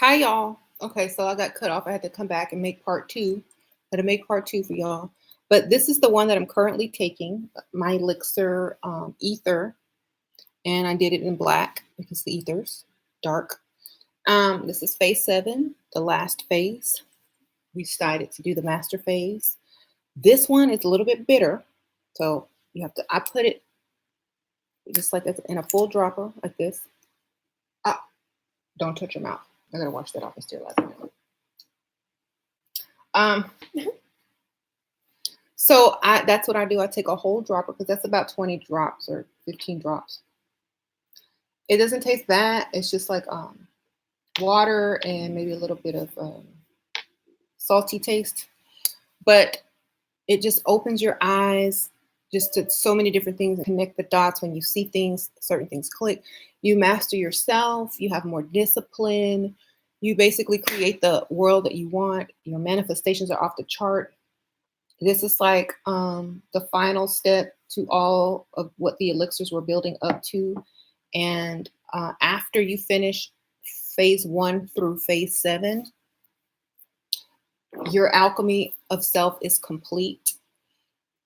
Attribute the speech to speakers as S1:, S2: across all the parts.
S1: Hi, y'all. Okay, so I got cut off. I had to come back and make part two. I had to make part two for y'all. But this is the one that I'm currently taking, my Elixir Ether, and I did it in black because the ether's dark. This is phase 7, the last phase. We decided to do the master phase. This one is a little bit bitter, so you have to. I put it just like this in a full dropper like this. Ah, don't touch your mouth. I gotta wash that off and sterilize it. Um, So that's what I do. I take a whole dropper because that's about 20 drops or 15 drops. It doesn't taste bad. It's just like water and maybe a little bit of salty taste. But it just opens your eyes just to so many different things and connect the dots. When you see things, certain things click. You master yourself. You have more discipline. You basically create the world that you want. Your manifestations are off the chart. This is like the final step to all of what the elixirs were building up to. And after you finish phase 1 through phase 7, your alchemy of self is complete.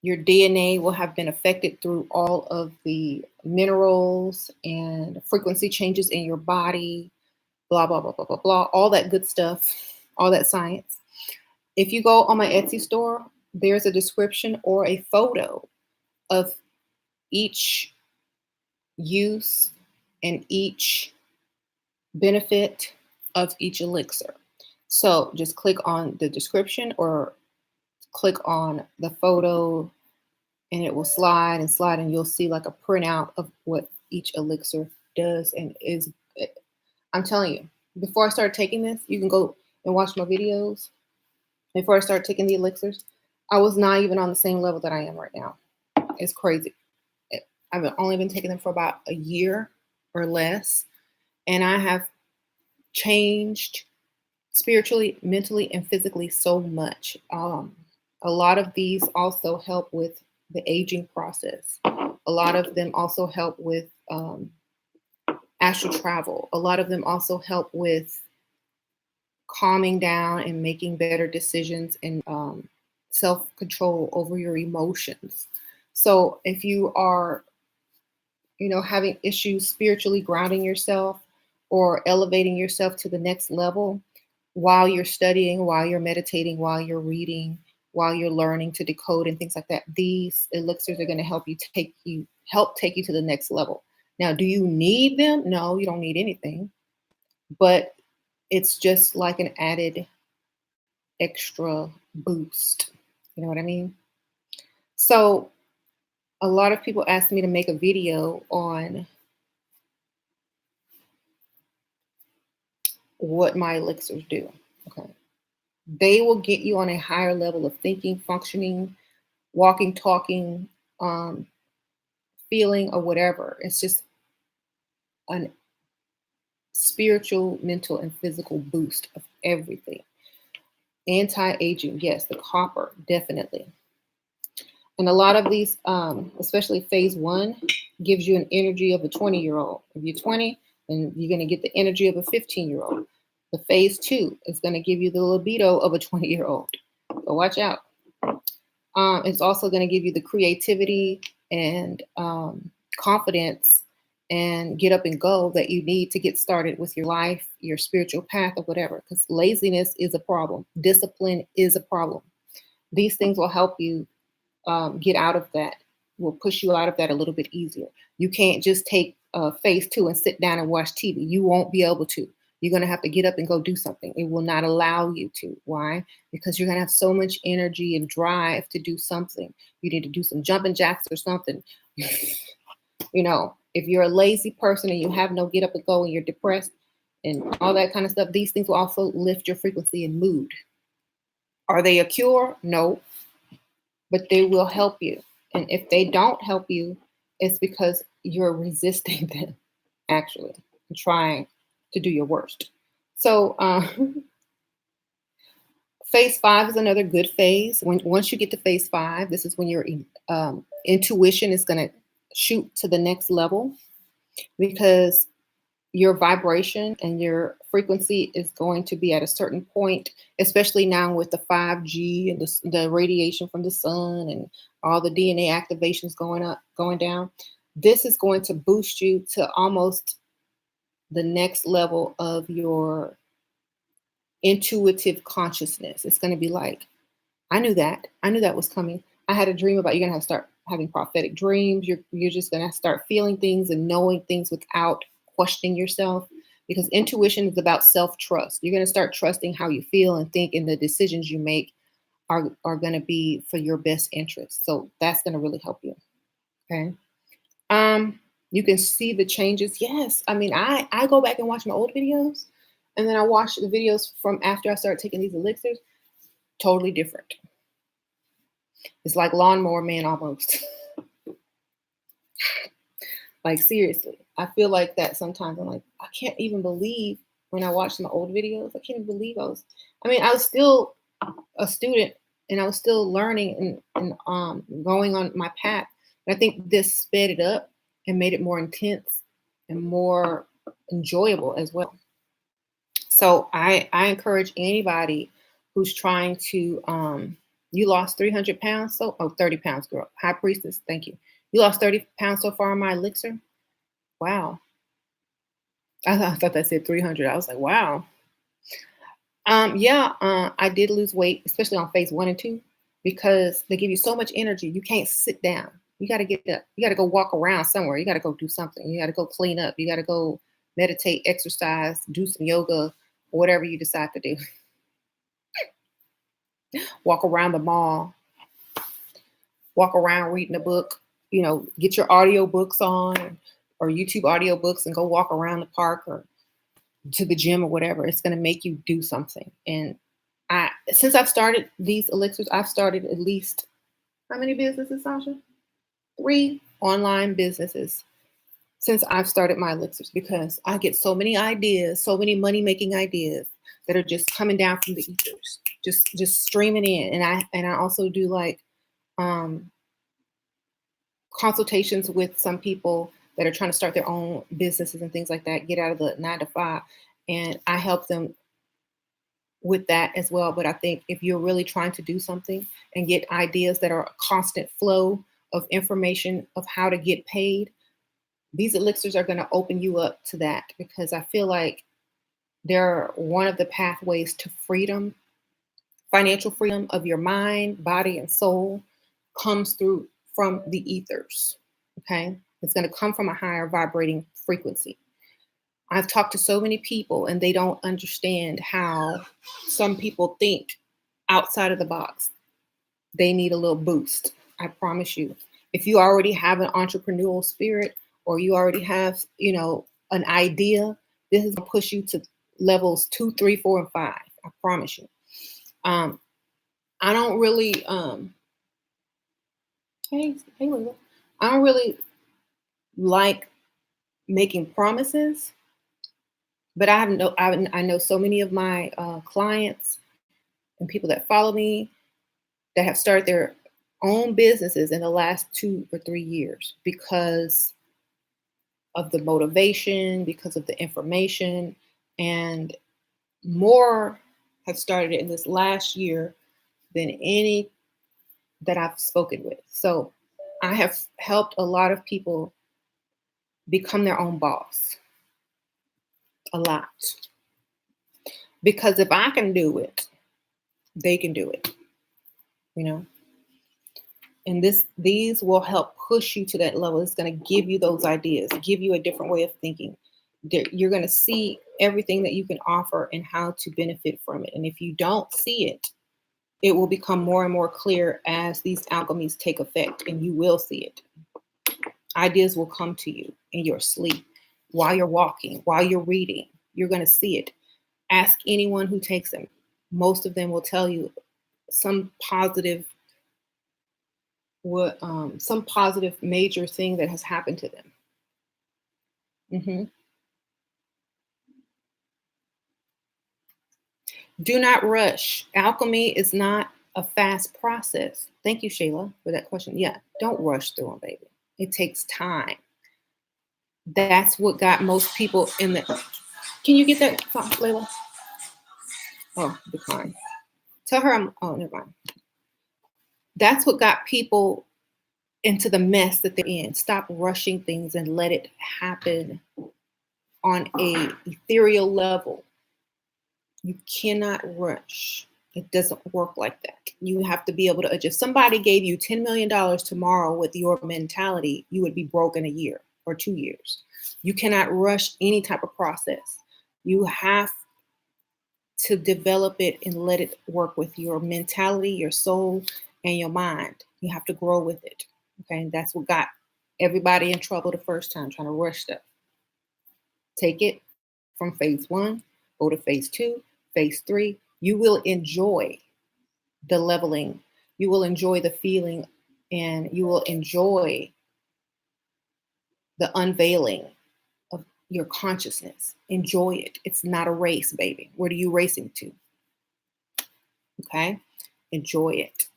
S1: Your DNA will have been affected through all of the minerals and frequency changes in your body, blah, blah, blah, blah, blah, blah, all that good stuff, all that science. If you go on my Etsy store, there's a description or a photo of each use and each benefit of each elixir. So just click on the description or click on the photo and it will slide and you'll see like a printout of what each elixir does and is. I'm telling you, before I started taking this, you can go and watch my videos. Before I started taking the elixirs, I was not even on the same level that I am right now. It's crazy. I've only been taking them for about a year or less, and I have changed spiritually, mentally, and physically so much. A lot of these also help with the aging process. A lot of them also help with astral travel. A lot of them also help with calming down and making better decisions and self-control over your emotions. So if you are, having issues spiritually grounding yourself or elevating yourself to the next level while you're studying, while you're meditating, while you're reading, while you're learning to decode and things like that, these elixirs are going to help take you to the next level. Now, do you need them? No, you don't need anything, but it's just like an added extra boost. You know what I mean? So a lot of people asked me to make a video on what my elixirs do. Okay. They will get you on a higher level of thinking, functioning, walking, talking, feeling, or whatever. It's just an spiritual, mental, and physical boost of everything. Anti-aging, yes, the copper, definitely. And a lot of these, especially phase 1, gives you an energy of a 20-year-old. If you're 20, then you're going to get the energy of a 15-year-old. The phase 2 is going to give you the libido of a 20-year-old. So watch out. It's also going to give you the creativity and confidence and get up and go that you need to get started with your life, your spiritual path, or whatever. Because laziness is a problem. Discipline is a problem. These things will help you get out of that, will push you out of that a little bit easier. You can't just take phase 2 and sit down and watch TV. You won't be able to. You're going to have to get up and go do something. It will not allow you to. Why? Because you're going to have so much energy and drive to do something. You need to do some jumping jacks or something. If you're a lazy person and you have no get up and go and you're depressed and all that kind of stuff, these things will also lift your frequency and mood. Are they a cure? No. But they will help you. And if they don't help you, it's because you're resisting them, actually, and trying to do your worst. So phase 5 is another good phase. Once you get to phase 5, this is when your intuition is going to shoot to the next level, because your vibration and your frequency is going to be at a certain point, especially now with the 5G and the radiation from the sun and all the DNA activations going up, going down. This is going to boost you to almost the next level of your intuitive consciousness. It's going to be like, I knew that. I knew that was coming. I had a dream about you're gonna have to start having prophetic dreams. You're just gonna start feeling things and knowing things without questioning yourself. Because intuition is about self-trust. You're gonna start trusting how you feel and think, and the decisions you make are gonna be for your best interest. So that's gonna really help you. Okay. You can see the changes. Yes. I mean, I go back and watch my old videos, and then I watch the videos from after I started taking these elixirs. Totally different. It's like Lawnmower Man almost. Like seriously, I feel like that sometimes. I'm like, I can't even believe when I watch my old videos. I can't even believe I was. I mean, I was still a student and I was still learning and going on my path. And I think this sped it up and made it more intense and more enjoyable as well. So I encourage anybody who's trying to you lost 300 pounds, so 30 pounds, girl. High priestess, thank you. You lost 30 pounds so far on my elixir. Wow. I thought that said 300. I was like, wow. Yeah, I did lose weight, especially on phase 1 and 2, because they give you so much energy. You can't sit down. You got to get up. You got to go walk around somewhere. You got to go do something. You got to go clean up. You got to go meditate, exercise, do some yoga, whatever you decide to do. Walk around the mall, walk around reading a book, get your audio books on or YouTube audio books and go walk around the park or to the gym or whatever. It's going to make you do something. And since I've started these elixirs, I've started at least how many businesses, Sasha? 3 online businesses since I've started my elixirs, because I get so many ideas, so many money-making ideas that are just coming down from the ethers, just streaming in. And I also do like consultations with some people that are trying to start their own businesses and things like that, get out of the 9 to 5. And I help them with that as well. But I think if you're really trying to do something and get ideas that are a constant flow of information of how to get paid, these elixirs are going to open you up to that, because I feel like they're one of the pathways to freedom. Financial freedom of your mind, body, and soul comes through from the ethers. Okay. It's going to come from a higher vibrating frequency. I've talked to so many people and they don't understand how some people think outside of the box. They need a little boost. I promise you. If you already have an entrepreneurial spirit or you already have, an idea, this is going to push you to levels 2, 3, 4, and 5. I promise you. I don't really, hey, Lila. I don't really like making promises, but I know so many of my clients and people that follow me that have started their own businesses in the last 2 or 3 years because of the motivation, because of the information, and more have started in this last year than any that I've spoken with. So I have helped a lot of people become their own boss. A lot. Because if I can do it, they can do it. And these will help push you to that level. It's going to give you those ideas, give you a different way of thinking. You're going to see everything that you can offer and how to benefit from it. And if you don't see it, it will become more and more clear as these alchemies take effect, and you will see it. Ideas will come to you in your sleep, while you're walking, while you're reading. You're going to see it. Ask anyone who takes them. Most of them will tell you some positive major thing that has happened to them. Do not rush. Alchemy is not a fast process. Thank you, Shayla, for that question. Yeah, don't rush through them, baby. It takes time. That's what got most people in the. Can you get that, Layla? Oh, decline. Tell her I'm. Oh, never mind. That's what got people into the mess that they're in. Stop rushing things and let it happen on a ethereal level. You cannot rush. It doesn't work like that. You have to be able to adjust. Somebody gave you $10 million tomorrow with your mentality, you would be broke in a year or 2 years. You cannot rush any type of process. You have to develop it and let it work with your mentality, your soul, and your mind. You have to grow with it. Okay. And that's what got everybody in trouble the first time, trying to rush stuff. Take it from phase one, go to phase two, phase three. You will enjoy the leveling. You will enjoy the feeling, and you will enjoy the unveiling of your consciousness. Enjoy it. It's not a race, baby. What are you racing to? Okay. Enjoy it.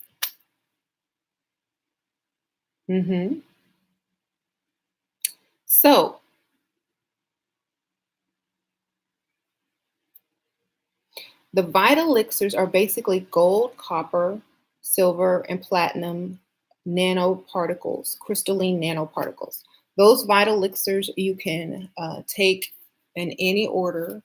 S1: So the vital elixirs are basically gold, copper, silver, and platinum nanoparticles, crystalline nanoparticles. Those vital elixirs you can take in any order.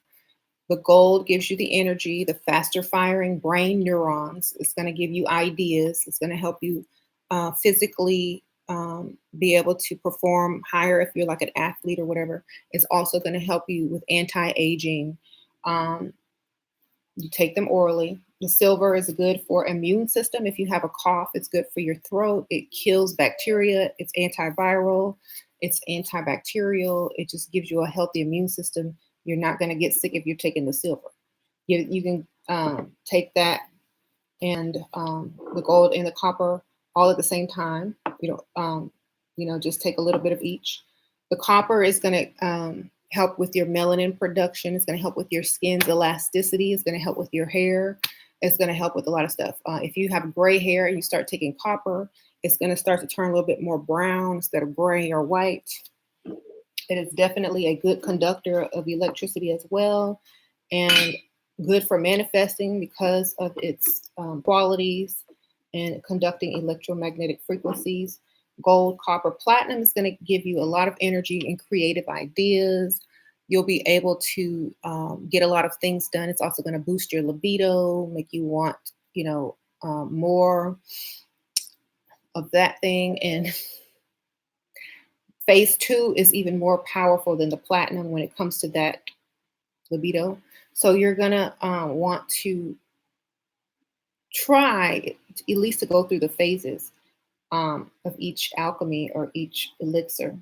S1: The gold gives you the energy, the faster firing brain neurons. It's going to give you ideas. It's going to help you physically be able to perform higher if you're like an athlete or whatever. It's also going to help you with anti-aging. You take them orally. The silver is good for immune system. If you have a cough, it's good for your throat. It kills bacteria. It's antiviral. It's antibacterial. It just gives you a healthy immune system. You're not going to get sick if you're taking the silver. You can take that and the gold and the copper all at the same time. Just take a little bit of each. The copper is going to help with your melanin production. It's going to help with your skin's elasticity. It's going to help with your hair. It's going to help with a lot of stuff. If you have gray hair and you start taking copper, it's going to start to turn a little bit more brown instead of gray or white. It is definitely a good conductor of electricity as well, and good for manifesting because of its qualities and conducting electromagnetic frequencies. Gold, copper, platinum is going to give you a lot of energy and creative ideas. You'll be able to get a lot of things done. It's also going to boost your libido, make you want, more of that thing. And phase two is even more powerful than the platinum when it comes to that libido. So you're going to want to try at least to go through the phases of each alchemy or each elixir.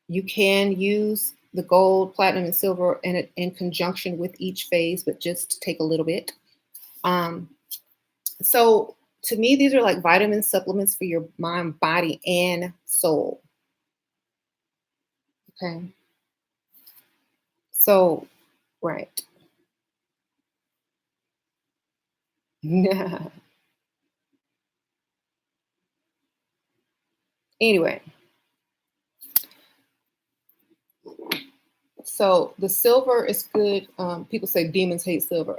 S1: You can use the gold, platinum, and silver in conjunction with each phase, but just take a little bit. So to me, these are like vitamin supplements for your mind, body, and soul. Okay. So, right. Anyway, so the silver is good. People say demons hate silver.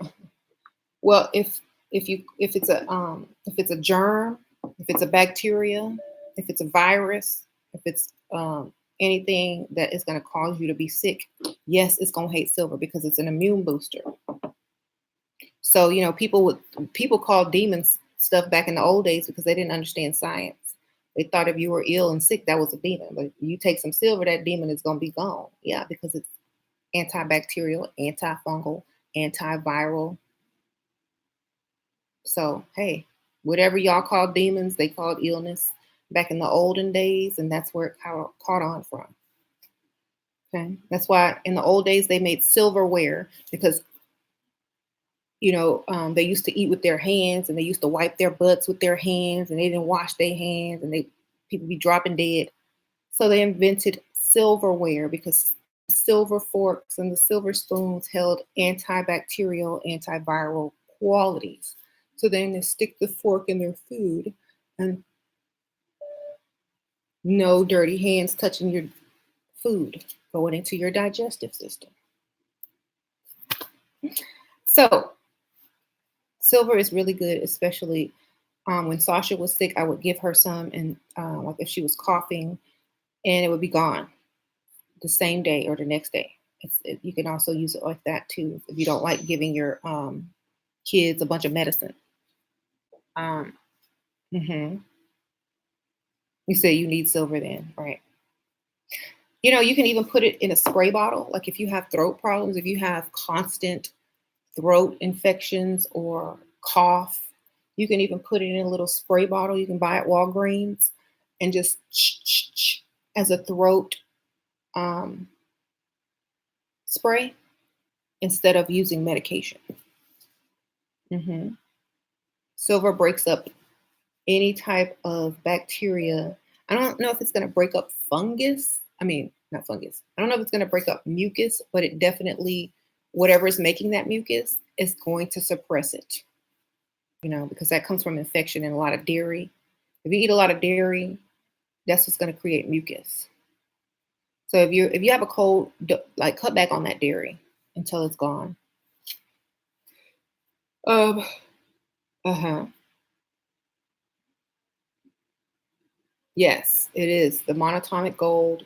S1: Well, if it's a germ, if it's a bacteria, if it's a virus, if it's anything that is going to cause you to be sick, yes, it's going to hate silver because it's an immune booster. So people called demons stuff back in the old days because they didn't understand science. They thought if you were ill and sick, that was a demon. But you take some silver, that demon is going to be gone. Yeah, because it's antibacterial, antifungal, antiviral. So, hey, whatever y'all call demons, they called illness back in the olden days, and that's where it caught on from. Okay, that's why in the old days they made silverware because they used to eat with their hands and they used to wipe their butts with their hands and they didn't wash their hands and people be dropping dead. So they invented silverware because the silver forks and the silver spoons held antibacterial, antiviral qualities. So then they stick the fork in their food and no dirty hands touching your food going into your digestive system. So silver is really good, especially when Sasha was sick. I would give her some, and like if she was coughing, and it would be gone the same day or the next day. You can also use it like that too if you don't like giving your kids a bunch of medicine. Um, mhm. You say you need silver then, right? You can even put it in a spray bottle. Like if you have throat problems, if you have constant throat infections or cough, you can even put it in a little spray bottle. You can buy at Walgreens and just as a throat um, spray instead of using medication. hmm Silver breaks up any type of bacteria. I don't know if it's going to break up fungus. I mean, not fungus. I don't know if it's going to break up mucus, but it definitely, whatever is making that mucus is going to suppress it, because that comes from infection and a lot of dairy. If you eat a lot of dairy, that's what's going to create mucus. So if you have a cold, like cut back on that dairy until it's gone. Um, uh-huh. Yes, it is. The monatomic gold,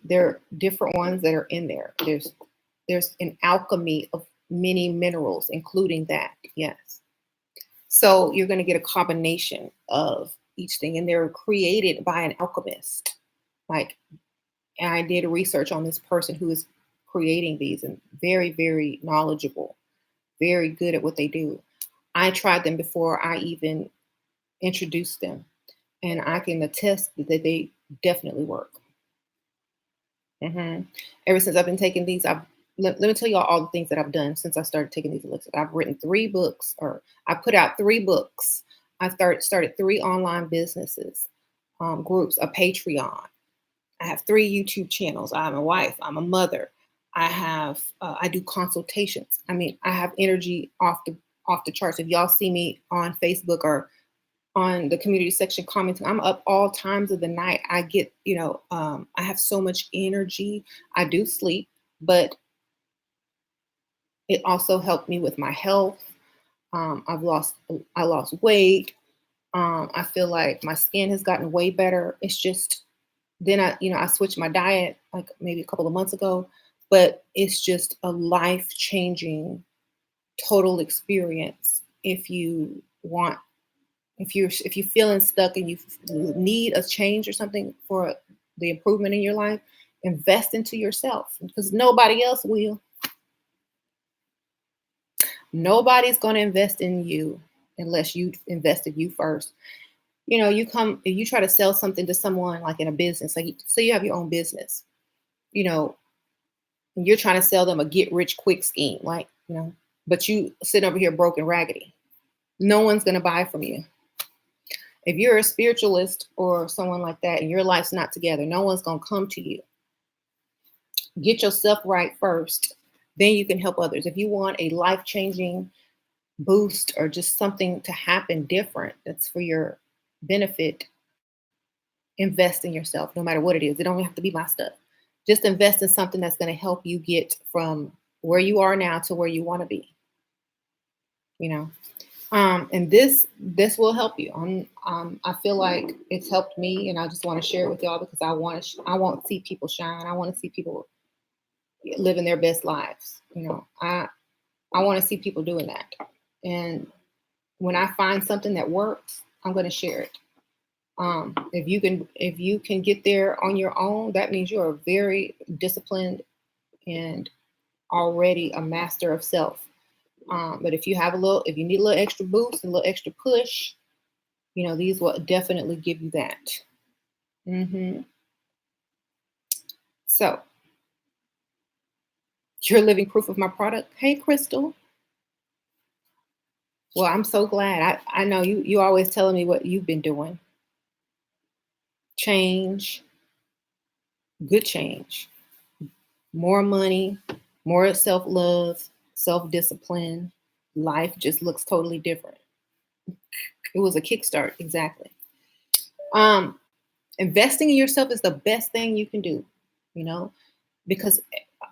S1: there are different ones that are in there. There's an alchemy of many minerals, including that. Yes. So you're going to get a combination of each thing, and they're created by an alchemist. Like, and I did research on this person who is creating these, and very, very knowledgeable, very good at what they do. I tried them before I even introduced them, and I can attest that they definitely work. hmm Ever since I've been taking these, let me tell you all the things that I've done since I started taking these elixirs. I've written 3 books, or I put out 3 books. I started 3 online businesses, groups, a Patreon. I have 3 YouTube channels. I'm a wife. I'm a mother. I do consultations. I mean, I have energy off the charts. If y'all see me on Facebook or on the community section commenting, I'm up all times of the night. I get, I have so much energy. I do sleep, but it also helped me with my health. I lost weight. I feel like my skin has gotten way better. It's just, then I switched my diet like maybe a couple of months ago, but it's just a life changing total experience. If you're feeling stuck and you need a change or something for the improvement in your life, invest into yourself, because nobody else will. Nobody's going to invest in you unless you invest in you first. If you try to sell something to someone, like in a business, like say you have your own business, you know, and you're trying to sell them a get rich quick scheme, like, but you sit over here broke and raggedy. No one's going to buy from you. If you're a spiritualist or someone like that and your life's not together, no one's going to come to you. Get yourself right first. Then you can help others. If you want a life-changing boost or just something to happen different that's for your benefit, invest in yourself, no matter what it is. It don't have to be my stuff. Just invest in something that's going to help you get from where you are now to where you want to be. And this will help you. I feel like it's helped me, and I just want to share it with y'all because I want to see people shine. I want to see people living their best lives. I want to see people doing that. And when I find something that works, I'm going to share it. If you can get there on your own, that means you are very disciplined and already a master of self. But if you need a little extra boost, a little extra push, these will definitely give you that. So you're living proof of my product. Hey, Crystal. Well, I'm so glad. I know you always telling me what you've been doing. Change, good change, more money, more self-love, self-discipline. Life just looks totally different. It was a kickstart, exactly. Investing in yourself is the best thing you can do. you know, because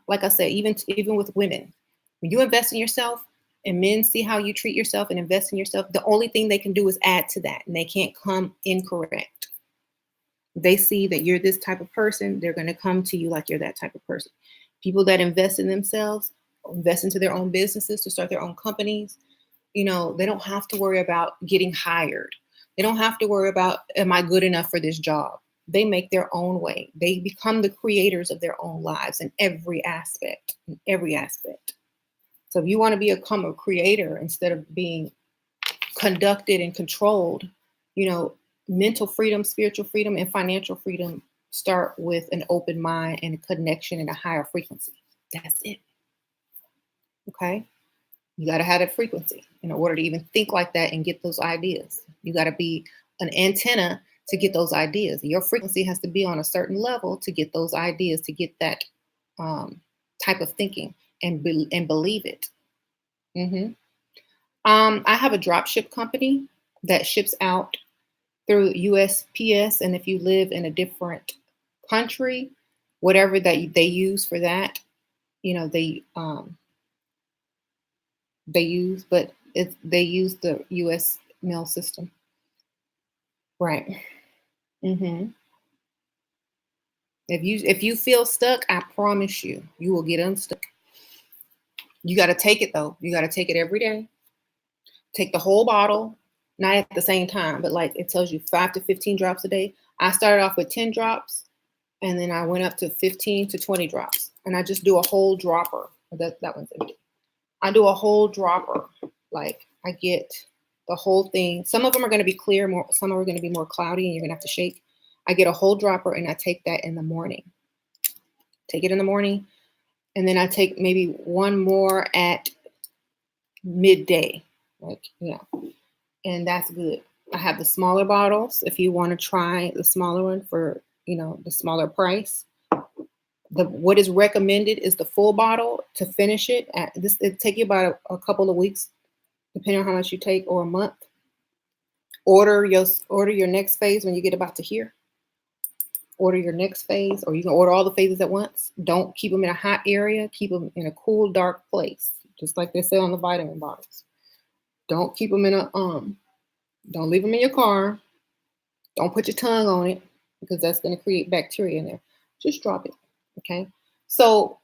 S1: like I said, even with women, when you invest in yourself and men see how you treat yourself and invest in yourself, the only thing they can do is add to that, and they can't come incorrect. They see that you're this type of person, they're going to come to you like you're that type of person. People that invest in themselves, invest into their own businesses to start their own companies, they don't have to worry about getting hired. They don't have to worry about, am I good enough for this job? They make their own way. They become the creators of their own lives in every aspect, in every aspect. So if you want to become a creator instead of being conducted and controlled, mental freedom, spiritual freedom, and financial freedom start with an open mind and a connection in a higher frequency. That's it. Okay. You got to have that frequency in order to even think like that and get those ideas. You got to be an antenna to get those ideas. Your frequency has to be on a certain level to get those ideas, to get that type of thinking and believe it. I have a drop ship company that ships out through USPS, and if you live in a different country, whatever that they use for that, they use, but they use the U.S. mail system, right? hmm If you feel stuck, I promise you will get unstuck. You got to take it though. You got to take it every day. Take the whole bottle, not at the same time, but like it tells you 5 to 15 drops a day. I started off with 10 drops, and then I went up to 15 to 20 drops, and I just do a whole dropper. That one's empty. I do a whole dropper. Like I get the whole thing. Some of them are going to be clear, some are going to be more cloudy, and you're going to have to shake. I get a whole dropper, and I take that in the morning. Take it in the morning, and then I take maybe one more at midday. And that's good. I have the smaller bottles if you want to try the smaller one for, the smaller price. What is recommended is the full bottle to finish it. It take you about a couple of weeks, depending on how much you take, or a month. Order your next phase when you get about to here. Order your next phase, or you can order all the phases at once. Don't keep them in a hot area. Keep them in a cool, dark place, just like they say on the vitamin bottles. Don't keep them in don't leave them in your car. Don't put your tongue on it, because that's going to create bacteria in there. Just drop it. Okay. So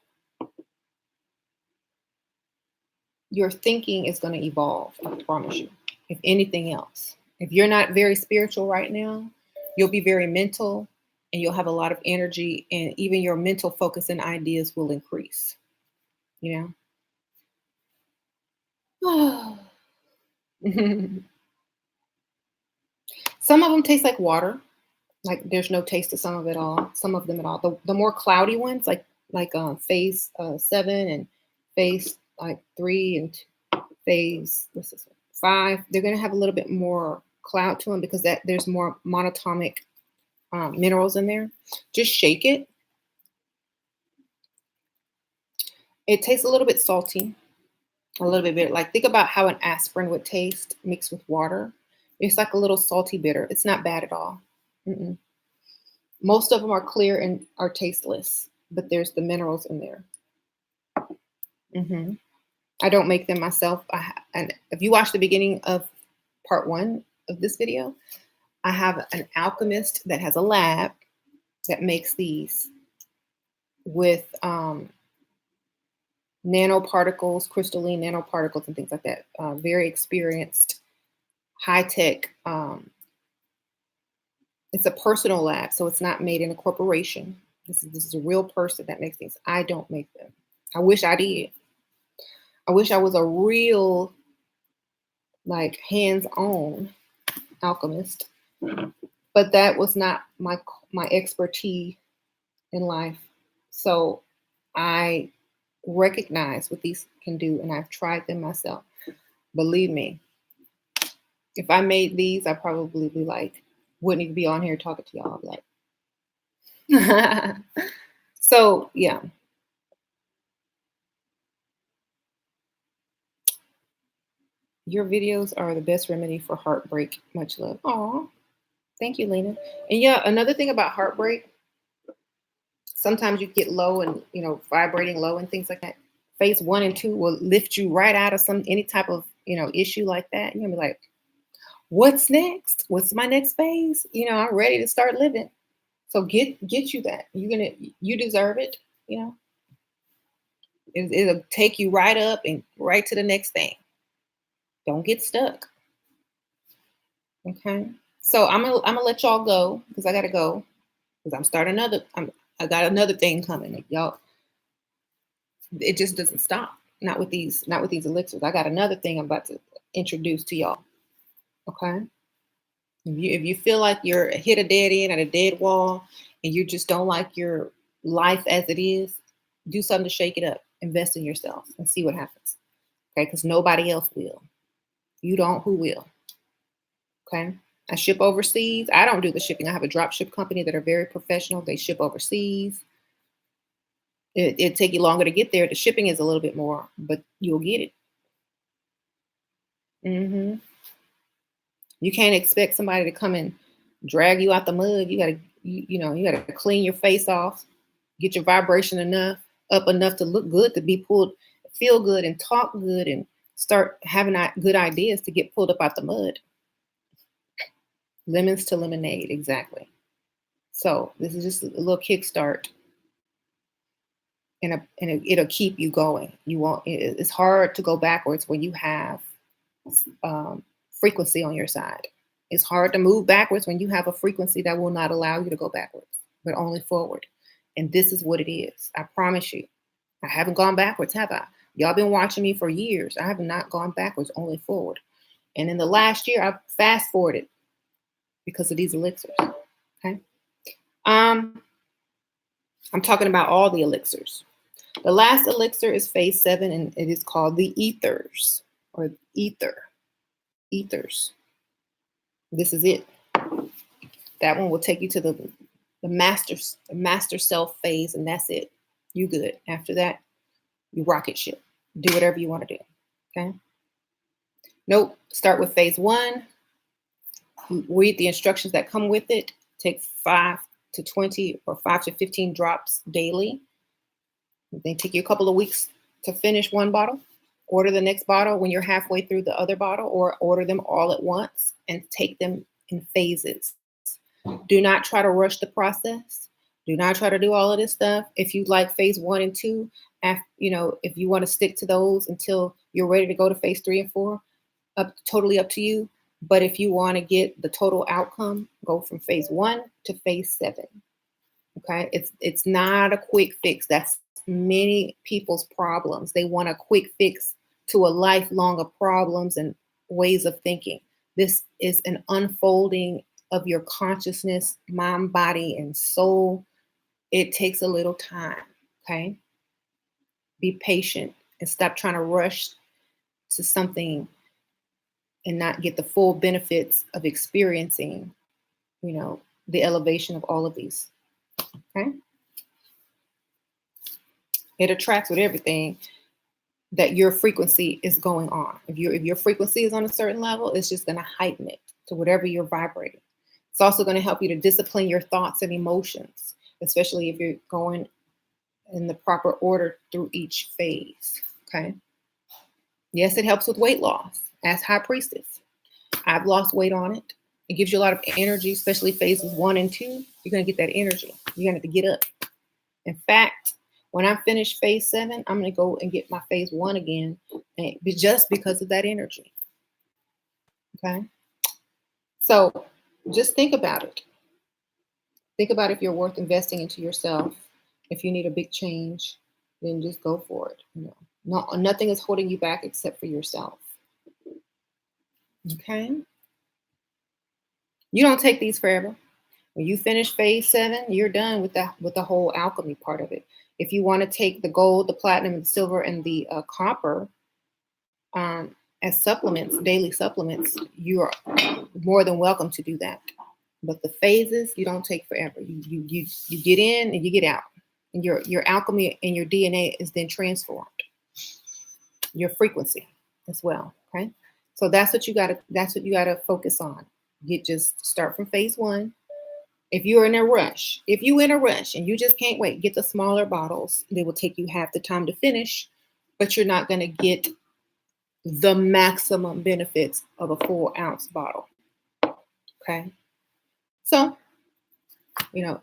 S1: your thinking is going to evolve. I promise you. If anything else, if you're not very spiritual right now, you'll be very mental, and you'll have a lot of energy, and even your mental focus and ideas will increase. Some of them taste like water. Like there's no taste to some of it all. Some of them at all. The more cloudy ones, like phase 7 and phase like 3 and phase 5, they're gonna have a little bit more cloud to them, because there's more monatomic minerals in there. Just shake it. It tastes a little bit salty, a little bit bitter. Like think about how an aspirin would taste mixed with water. It's like a little salty bitter. It's not bad at all. Mm-mm. Most of them are clear and are tasteless, but there's the minerals in there. I don't make them myself. And if you watch the beginning of part 1 of this video, I have an alchemist that has a lab that makes these with nanoparticles, crystalline nanoparticles, and things like that. Very experienced, high tech. It's a personal lab, so it's not made in a corporation. This is a real person that makes things. I don't make them. I wish I did. I wish I was a real, like, hands-on alchemist, but that was not my expertise in life. So I recognize what these can do, and I've tried them myself. Believe me, if I made these, I probably be like, wouldn't even be on here talking to y'all. Like, so yeah. Your videos are the best remedy for heartbreak. Much love. Aw, thank you, Lena. And yeah, another thing about heartbreak, Sometimes you get low and, vibrating low and things like that. Phase 1 and 2 will lift you right out of any type of, issue like that. You're gonna be like, what's next? What's my next phase? I'm ready to start living. So get you that. You deserve it. It'll take you right up and right to the next thing. Don't get stuck. Okay. So I'm gonna let y'all go because I gotta go because I got another thing coming. Y'all, it just doesn't stop. Not with these elixirs. I got another thing I'm about to introduce to y'all. Okay. If you feel like you're hit a dead end at a dead wall and you just don't like your life as it is, do something to shake it up. Invest in yourself and see what happens. Okay, because nobody else will. You don't, who will? Okay. I ship overseas. I don't do the shipping. I have a drop ship company that are very professional. They ship overseas. It'd take you longer to get there. The shipping is a little bit more, but you'll get it. Hmm. You can't expect somebody to come and drag you out the mud. You gotta clean your face off, get your vibration up enough to look good, to be pulled, feel good, and talk good, and start having good ideas to get pulled up out the mud. Lemons to lemonade, exactly. So this is just a little kickstart, and it'll keep you going. You won't. It's hard to go backwards when you have frequency on your side. It's hard to move backwards when you have a frequency that will not allow you to go backwards, but only forward. And this is what it is. I promise you. I haven't gone backwards, have I? Y'all been watching me for years. I have not gone backwards, only forward. And in the last year, I've fast forwarded because of these elixirs. Okay. I'm talking about all the elixirs. The last elixir is phase 7, and it is called the ethers or ethers. This is it. That one will take you to the master self phase, and that's it. You good. After that, you rocket ship. Do whatever you want to do. Okay. Nope. Start with phase 1. Read the instructions that come with it. Take 5 to 20 or 5 to 15 drops daily. They take you a couple of weeks to finish one bottle. Order the next bottle when you're halfway through the other bottle, or order them all at once and take them in phases. Do not try to rush the process. Do not try to do all of this stuff. If you like phase 1 and 2, if you want to stick to those until you're ready to go to phase 3 and 4, totally up to you. But if you want to get the total outcome, go from phase 1 to phase 7. Okay, it's not a quick fix. That's many people's problems. They want a quick fix to a lifelong of problems and ways of thinking. This is an unfolding of your consciousness, mind, body, and soul. It takes a little time. Okay, be patient and stop trying to rush to something and not get the full benefits of experiencing, the elevation of all of these. Okay. It attracts with everything that your frequency is going on. If your frequency is on a certain level, it's just going to heighten it to whatever you're vibrating. It's also going to help you to discipline your thoughts and emotions, especially if you're going in the proper order through each phase. Okay. Yes, it helps with weight loss. As High Priestess, I've lost weight on it. It gives you a lot of energy, especially phases 1 and 2. You're going to get that energy. You're going to have to get up. In fact, when I finish phase 7, I'm going to go and get my phase 1 again, just because of that energy. Okay. So just think about it. Think about if you're worth investing into yourself. If you need a big change, then just go for it. Nothing is holding you back except for yourself. Okay. You don't take these forever. When you finish phase 7, you're done with the whole alchemy part of it. If you want to take the gold, the platinum, and the silver, and the copper as supplements, daily supplements, you are more than welcome to do that. But the phases, you don't take forever. You get in and you get out, and your alchemy and your DNA is then transformed. Your frequency as well. Okay, so that's what you gotta focus on. Just start from phase 1. If you're in a rush, if you in a rush and you just can't wait, get the smaller bottles. They will take you half the time to finish, but you're not going to get the maximum benefits of a full ounce bottle. Okay. So, you know,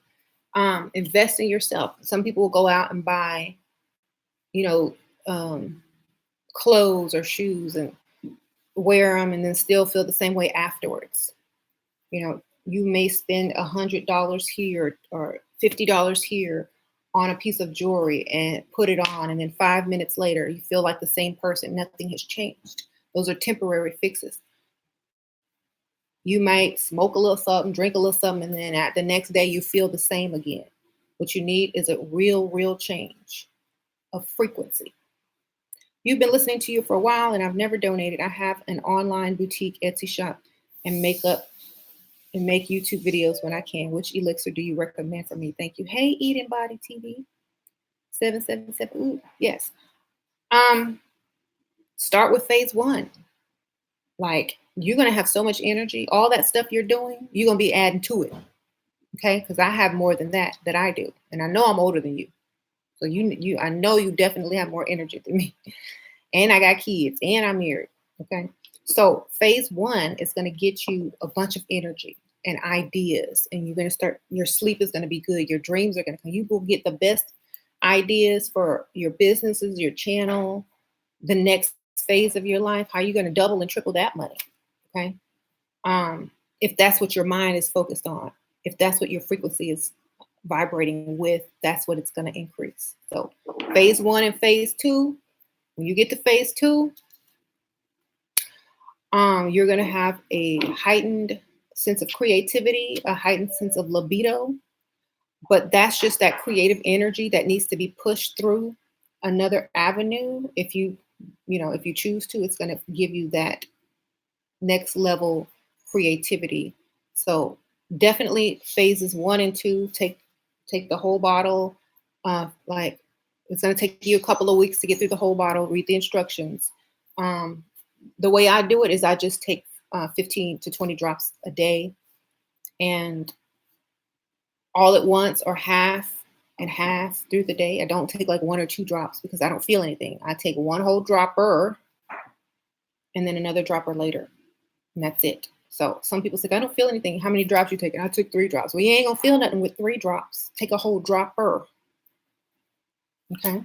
S1: invest in yourself. Some people will go out and buy, you know, clothes or shoes and wear them and then still feel the same way afterwards. You know, you may spend $100 here or $50 here on a piece of jewelry and put it on, and then 5 minutes later, you feel like the same person. Nothing has changed. Those are temporary fixes. You might smoke a little something, drink a little something, and then at the next day, you feel the same again. What you need is a real change of frequency. You've been listening to you for a while, and I've never donated. I have an online boutique Etsy shop and makeup and make YouTube videos when I can. Which elixir do you recommend for me? Thank you. Hey, Eden Body TV 777. Ooh, yes. Start with phase one. Like, you're gonna have so much energy. All that stuff you're doing, you're gonna be adding to it. Okay, because I have more than that I do, and I know I'm older than you. So I know you definitely have more energy than me. And I got kids, and I'm married. Okay, so phase one is gonna get you a bunch of energy and ideas, and you're gonna start. Your sleep is gonna be good. Your dreams are gonna come. You will get the best ideas for your businesses, your channel, the next phase of your life. How are you gonna double and triple that money? Okay, if that's what your mind is focused on, if that's what your frequency is vibrating with, that's what it's going to increase. So phase one and phase two, when you get to phase two, you're going to have a heightened sense of creativity, a heightened sense of libido, but that's just that creative energy that needs to be pushed through another avenue. If you choose to, it's going to give you that next level creativity. So definitely phases one and two, take the whole bottle. Like, it's going to take you a couple of weeks to get through the whole bottle. Read the instructions. The way I do it is I just take 15 to 20 drops a day, and all at once or half and half through the day. I don't take like 1 or 2 drops because I don't feel anything. I take one whole dropper and then another dropper later. And that's it. So some people say, I don't feel anything. How many drops you taking? I took 3 drops. Well, you ain't gonna feel nothing with 3 drops. Take a whole dropper. Okay.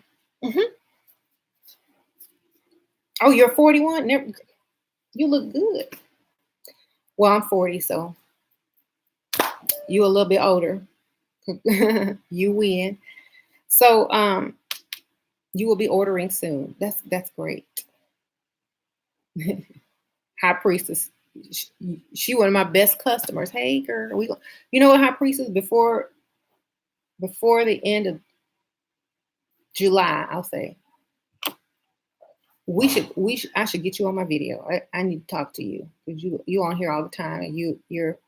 S1: Oh, you're 41? Never, you look good. Well, I'm 40, so you a little bit older. You win. So you will be ordering soon. That's great. High Priestess. She one of my best customers. Hey girl, you know what, High Priestess, before the end of July, I'll say I should get you on my video. I need to talk to you because you on here all the time, and you're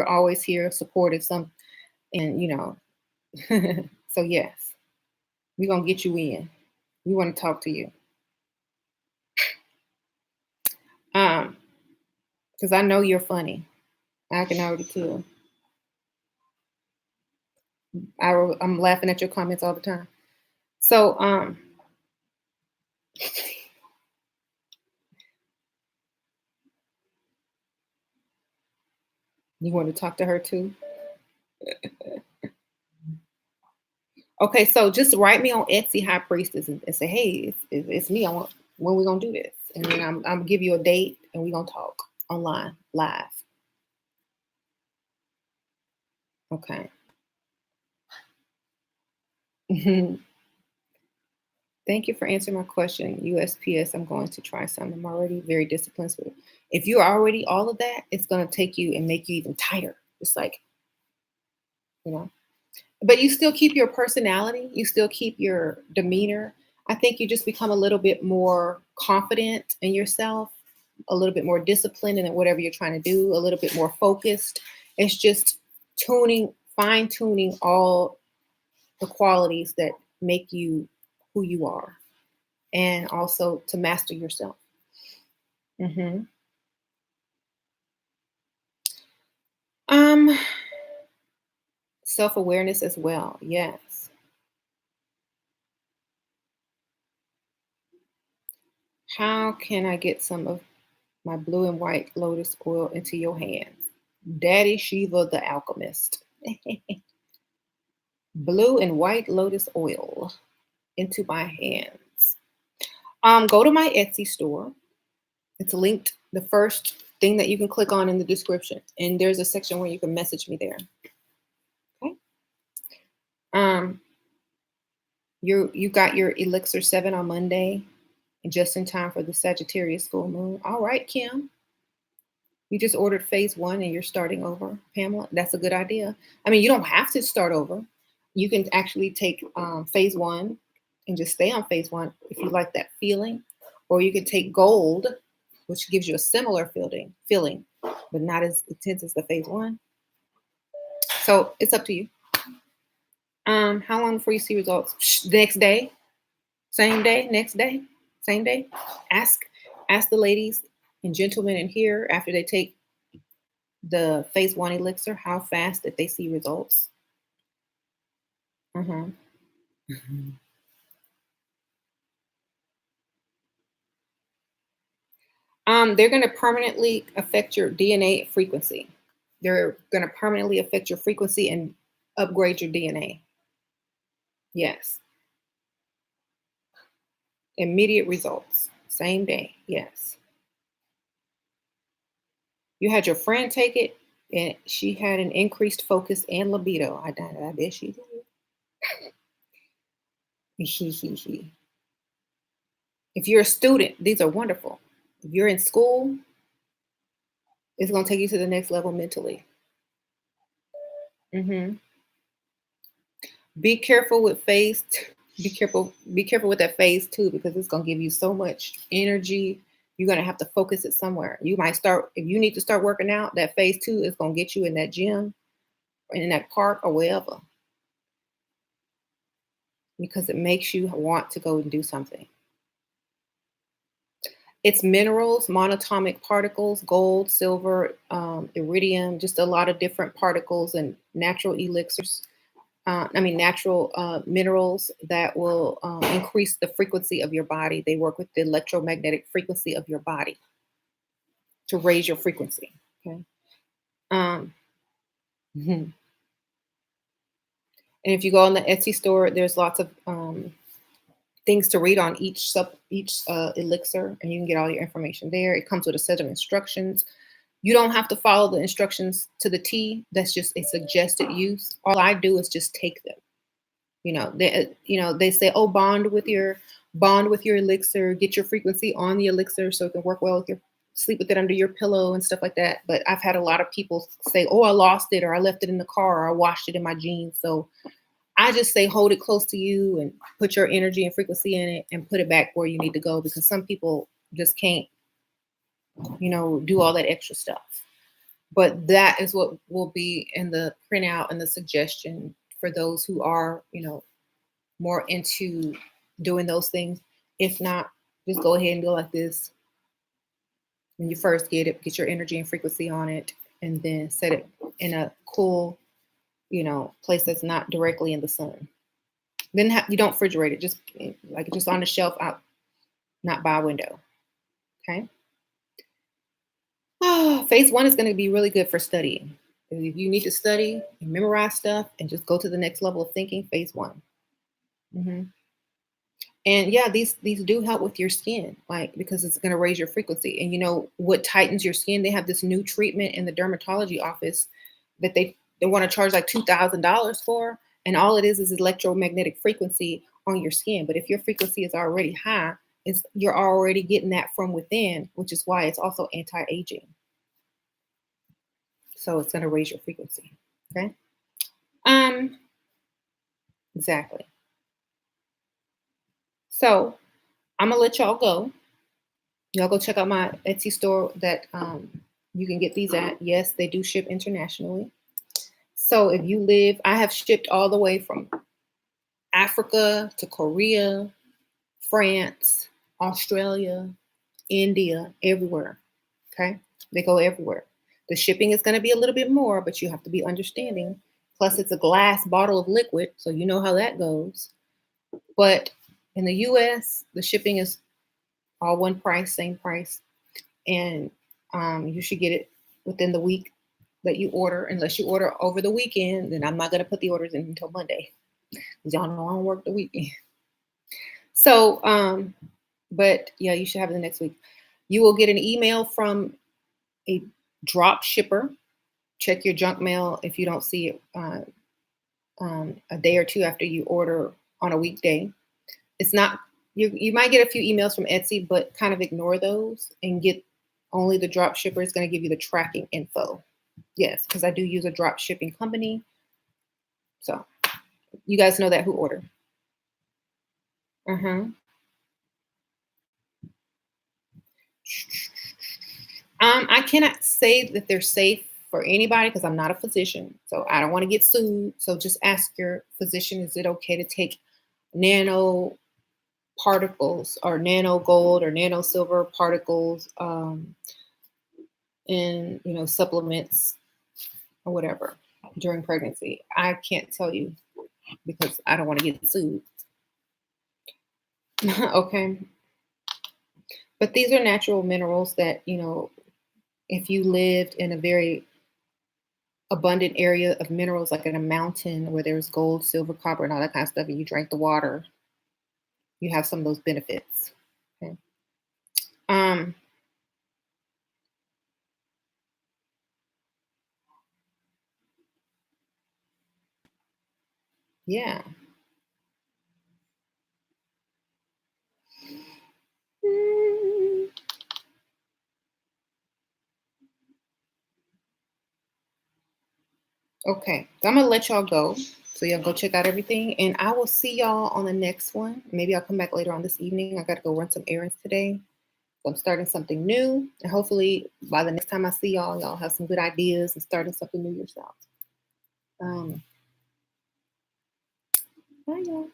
S1: always here supportive and so yes, we're gonna get you in. We want to talk to you. Because I know you're funny. I can already tell. I'm laughing at your comments all the time. So you want to talk to her too? Okay, so just write me on Etsy, High Priestess, and say, hey, it's me. When we gonna do this, and then I'm gonna give you a date, and we gonna talk online live. Okay. Thank you for answering my question. USPS, I'm going to try some. I'm already very disciplined. So if you're already all of that, it's going to take you and make you even tighter. It's like, but you still keep your personality. You still keep your demeanor. I think you just become a little bit more confident in yourself, a little bit more disciplined in whatever you're trying to do, a little bit more focused. It's just fine tuning all the qualities that make you who you are, and also to master yourself. Um, Self-awareness as well. Yes. How can I get some of my blue and white lotus oil into your hands? Daddy Shiva the alchemist. Blue and white lotus oil into my hands. Go to my Etsy store. It's linked, the first thing that you can click on in the description. And there's a section where you can message me there. Okay. Um, you got your Elixir 7 on Monday, and just in time for the Sagittarius full moon. All right, Kim. You just ordered phase 1 and you're starting over, Pamela. That's a good idea. I mean, you don't have to start over. You can actually take phase 1 and just stay on phase 1 if you like that feeling. Or you can take gold, which gives you a similar feeling, but not as intense as the phase 1. So it's up to you. How long before you see results? Next day, same day, next day, same day. Ask the ladies and gentlemen in here after they take the phase 1 elixir how fast that they see results. Uh-huh. They're going to permanently affect your DNA frequency. They're going to permanently affect your frequency and upgrade your DNA. Yes. Immediate results. Same day. Yes. You had your friend take it, and she had an increased focus and libido. I bet she did. If you're a student, these are wonderful. If you're in school, it's going to take you to the next level mentally. Hmm. Be careful with be careful. Be careful with that phase 2 because it's going to give you so much energy. You're going to have to focus it somewhere. You might start, if you need to start working out, that phase 2 is going to get you in that gym or in that park or wherever because it makes you want to go and do something. It's minerals, monatomic particles, gold, silver, iridium, just a lot of different particles and natural elixirs. Natural minerals that will increase the frequency of your body. They work with the electromagnetic frequency of your body to raise your frequency. Okay. Um, mhm. And if you go on the Etsy store, there's lots of things to read on each elixir, and you can get all your information there. It comes with a set of instructions. You don't have to follow the instructions to the T. That's just a suggested use. All I do is just take them. They say, oh, bond with your elixir, get your frequency on the elixir so it can work well with your sleep with it under your pillow and stuff like that. But I've had a lot of people say, oh, I lost it, or I left it in the car, or I washed it in my jeans. So I just say hold it close to you and put your energy and frequency in it and put it back where you need to go, because some people just can't, do all that extra stuff. But that is what will be in the printout and the suggestion for those who are, more into doing those things. If not, just go ahead and go like this. When you first get it, get your energy and frequency on it, and then set it in a cool, place that's not directly in the sun. Then you don't refrigerate it, just on the shelf out, not by a window. Okay. Phase 1 is going to be really good for studying. If you need to study and memorize stuff and just go to the next level of thinking, phase 1. Hmm. And yeah, these do help with your skin, like because it's going to raise your frequency. And you know what tightens your skin? They have this new treatment in the dermatology office that they want to charge like $2,000 for, and all it is electromagnetic frequency on your skin. But if your frequency is already high, you're already getting that from within, which is why it's also anti-aging. So it's going to raise your frequency. Okay. Um. Exactly. So I'm gonna let y'all go. Y'all go check out my Etsy store that you can get these at. Yes, they do ship internationally. So if you live, I have shipped all the way from Africa to Korea, France, Australia, India, everywhere. Okay. They go everywhere. The shipping is going to be a little bit more, but you have to be understanding Plus, it's a glass bottle of liquid, so you know how that goes. But in the US, the shipping is all one price, same price. And you should get it within the week that you order. Unless you order over the weekend, then I'm not going to put the orders in until Monday. Because y'all know I don't work the weekend. So, but yeah, you should have it the next week. You will get an email from a drop shipper. Check your junk mail if you don't see it a day or two after you order on a weekday. It's not you might get a few emails from Etsy, but kind of ignore those and get only the drop shipper is going to give you the tracking info. Yes, because I do use a drop shipping company. So you guys know that who order. Uh-huh. I cannot say that they're safe for anybody because I'm not a physician. So I don't want to get sued. So just ask your physician, is it okay to take nano particles or nano gold or nano silver particles in supplements or whatever during pregnancy? I can't tell you because I don't want to get sued. Okay. But these are natural minerals that, if you lived in a very abundant area of minerals, like in a mountain where there's gold, silver, copper, and all that kind of stuff, and you drank the water, you have some of those benefits. Okay. Um, yeah. Mm, Okay. So I'm gonna let y'all go. So y'all go check out everything. And I will see y'all on the next one. Maybe I'll come back later on this evening. I gotta go run some errands today. So I'm starting something new. And hopefully by the next time I see y'all, y'all have some good ideas and starting something new yourselves. Bye y'all.